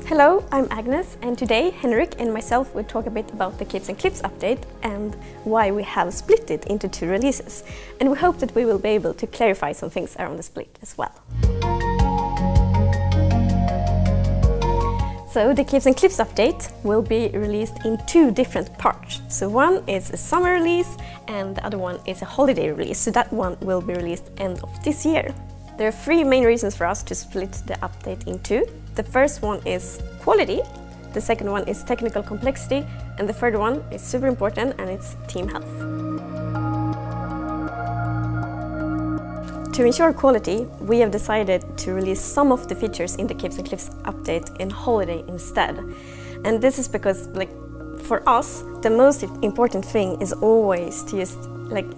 Hello, I'm Agnes, and today Henrik and myself will talk a bit about the Capes and Clips update and why we have split it into 2 releases. And we hope that we will be able to clarify some things around the split as well. So the Capes and Clips update will be released in 2 different parts. So one is a summer release and the other one is a holiday release. So that one will be released end of this year. There are 3 main reasons for us to split the update in 2. The first one is quality, the second one is technical complexity, and the third one is super important, and it's team health. To ensure quality, we have decided to release some of the features in the Capes and Clips update in holiday instead. And this is because, for us, the most important thing is always to just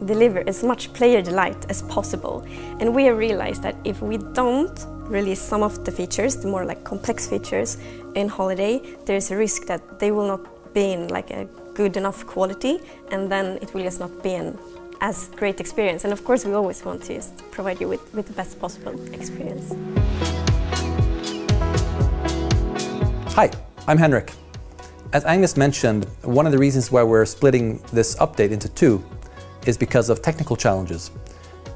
deliver as much player delight as possible. And we have realized that if we don't release some of the features, the more complex features in holiday, there's a risk that they will not be in a good enough quality, and then it will just not be an as great experience. And of course we always want to just provide you with the best possible experience. Hi, I'm Henrik. As Agnes mentioned, one of the reasons why we're splitting this update into 2 is because of technical challenges.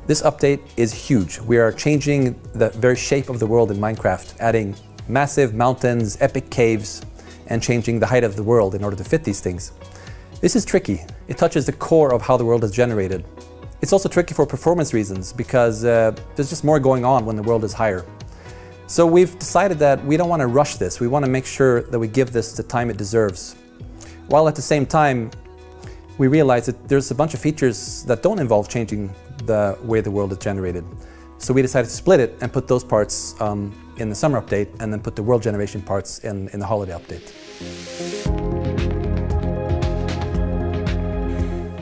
This update is huge. We are changing the very shape of the world in Minecraft, adding massive mountains, epic caves, and changing the height of the world in order to fit these things. This is tricky. It touches the core of how the world is generated. It's also tricky for performance reasons because there's just more going on when the world is higher. So we've decided that we don't want to rush this. We want to make sure that we give this the time it deserves. While at the same time, we realize that there's a bunch of features that don't involve changing the way the world is generated. So we decided to split it and put those parts in the summer update and then put the world generation parts in the holiday update.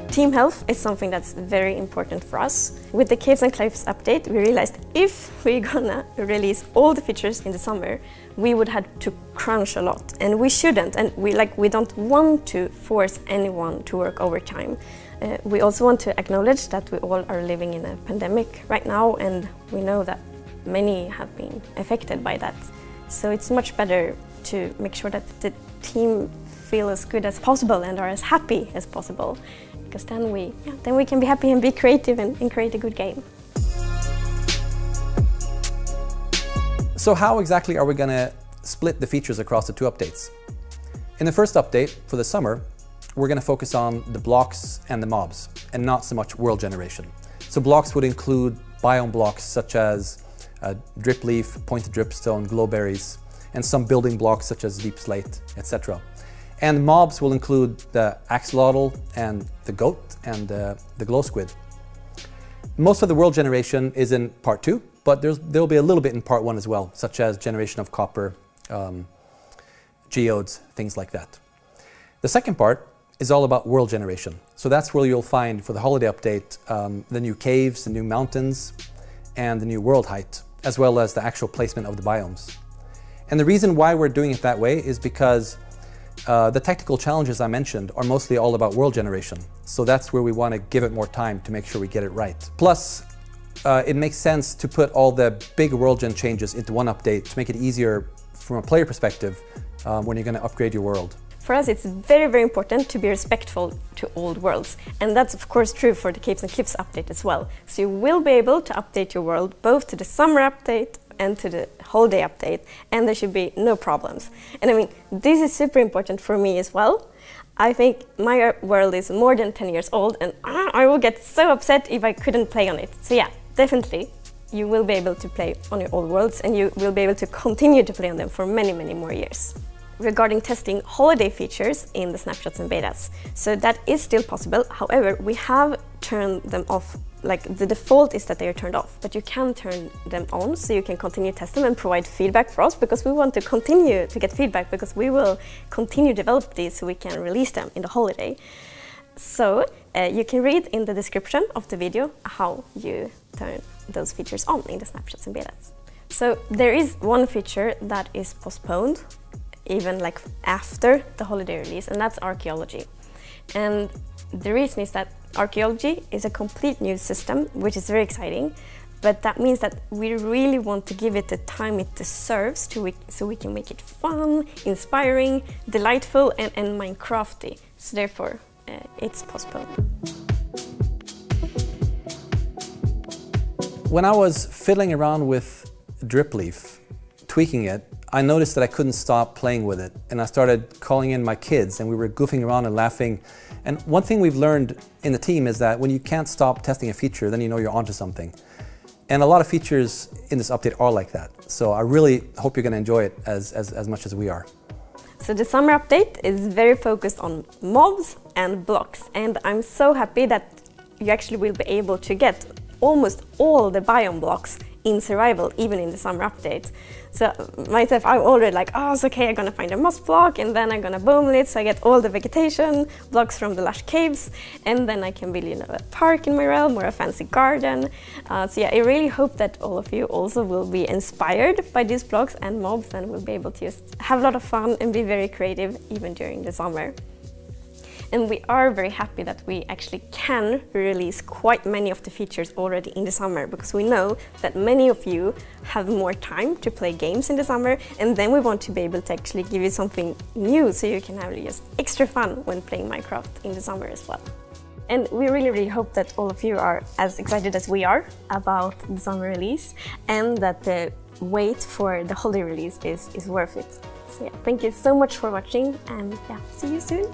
Team health is something that's very important for us. With the Capes and Clips update, we realized if we're gonna release all the features in the summer, we would have to crunch a lot, and we shouldn't. And we don't want to force anyone to work overtime. We also want to acknowledge that we all are living in a pandemic right now, and we know that many have been affected by that. So it's much better to make sure that the team feel as good as possible and are as happy as possible, because then we can be happy and be creative and create a good game. So how exactly are we going to split the features across the 2 updates? In the first update for the summer, we're going to focus on the blocks and the mobs, and not so much world generation. So blocks would include biome blocks such as drip leaf, pointed dripstone, glowberries, and some building blocks such as deep slate, etc. And mobs will include the axolotl and the goat and the glow squid. Most of the world generation is in part 2, but there'll be a little bit in part 1 as well, such as generation of copper, geodes, things like that. The second part is all about world generation. So that's where you'll find, for the holiday update, the new caves, the new mountains, and the new world height, as well as the actual placement of the biomes. And the reason why we're doing it that way is because the technical challenges I mentioned are mostly all about world generation. So that's where we want to give it more time to make sure we get it right. Plus, it makes sense to put all the big world gen changes into one update to make it easier from a player perspective when you're going to upgrade your world. For us, it's very, very important to be respectful to old worlds. And that's of course true for the Capes and Clips update as well. So you will be able to update your world both to the summer update and to the holiday update, and there should be no problems. And I mean, this is super important for me as well. I think my world is more than 10 years old, and I will get so upset if I couldn't play on it. So yeah, definitely you will be able to play on your old worlds, and you will be able to continue to play on them for many, many more years. Regarding testing holiday features in the snapshots and betas. So that is still possible. However, we have turned them off. The default is that they are turned off, but you can turn them on so you can continue to test them and provide feedback for us, because we want to continue to get feedback, because we will continue to develop these so we can release them in the holiday. So you can read in the description of the video how you turn those features on in the snapshots and betas. So there is one feature that is postponed even after the holiday release, and that's archaeology. And the reason is that archaeology is a complete new system, which is very exciting, but that means that we really want to give it the time it deserves so we can make it fun, inspiring, delightful, and Minecrafty. So therefore, it's possible. When I was fiddling around with Dripleaf, tweaking it, I noticed that I couldn't stop playing with it, and I started calling in my kids, and we were goofing around and laughing. And one thing we've learned in the team is that when you can't stop testing a feature, then you know you're onto something. And a lot of features in this update are like that. So I really hope you're going to enjoy it as much as we are. So the summer update is very focused on mobs and blocks, and I'm so happy that you actually will be able to get almost all the biome blocks in survival, even in the summer update. So myself, I'm already like, oh, it's okay, I'm gonna find a moss block, and then I'm gonna boom it, so I get all the vegetation blocks from the lush caves, and then I can build, you know, a park in my realm or a fancy garden. So yeah, I really hope that all of you also will be inspired by these blocks and mobs, and will be able to just have a lot of fun and be very creative even during the summer. And we are very happy that we actually can release quite many of the features already in the summer, because we know that many of you have more time to play games in the summer, and then we want to be able to actually give you something new so you can have just extra fun when playing Minecraft in the summer as well. And we really hope that all of you are as excited as we are about the summer release, and that the wait for the holiday release is worth it. So yeah, thank you so much for watching, and yeah, see you soon.